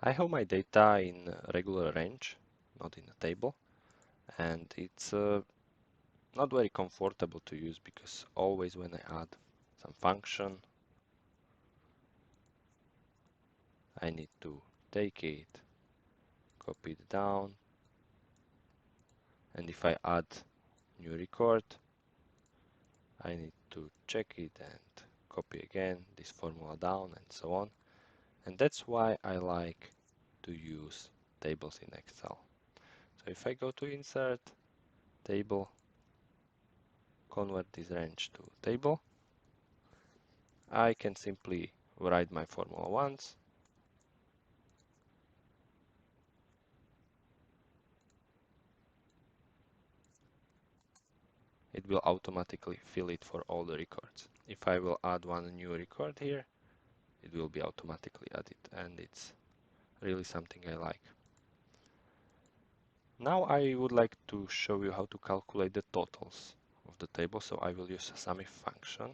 I have my data in a regular range, not in a table, and it's not very comfortable to use because always when I add some function, I need to take it, copy it down, and if I add new record, I need to check it and copy again this formula down and so on. And that's why I like to use tables in Excel. So if I go to insert, table, convert this range to table, I can simply write my formula once, it will automatically fill it for all the records. If I will add one new record here, it will be automatically added, and it's really something I like. Now I would like to show you how to calculate the totals of the table, so I will use a SUMIF function.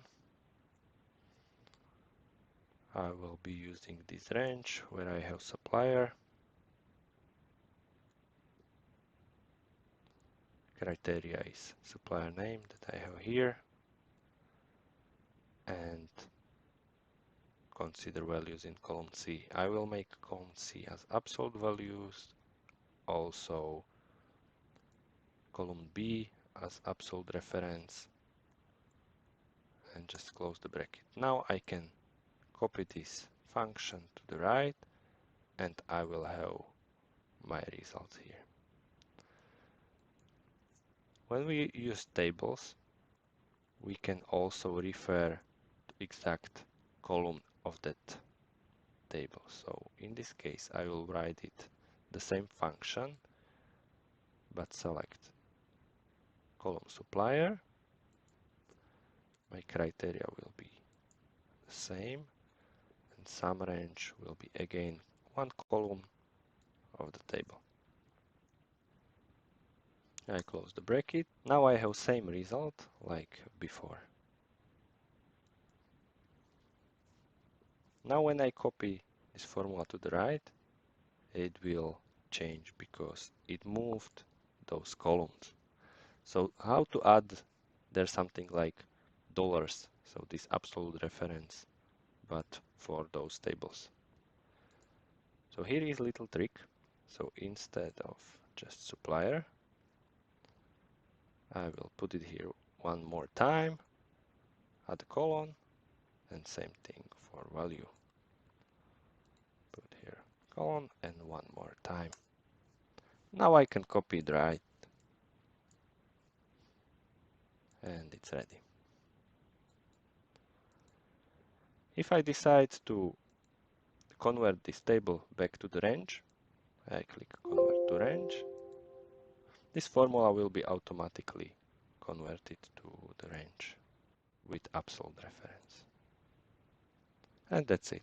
I will be using this range where I have supplier, criteria is supplier name that I have here, and consider values in column C. I will make column C as absolute values, also column B as absolute reference, and just close the bracket. Now I can copy this function to the right, and I will have my results here. When we use tables, we can also refer to exact column of that table. So in this case, I will write it the same function, but select column supplier. My criteria will be the same, and sum range will be again one column of the table. I close the bracket. Now I have same result like before. Now when I copy this formula to the right, it will change because it moved those columns. So how to add there's something like dollars, so this absolute reference, but for those tables. So here is a little trick. So instead of just supplier, I will put it here one more time, add a colon, and same thing for value. Put here colon and one more time. Now I can copy it right, and it's ready. If I decide to convert this table back to the range, I click convert to range. This formula will be automatically converted to the range with absolute reference. And that's it.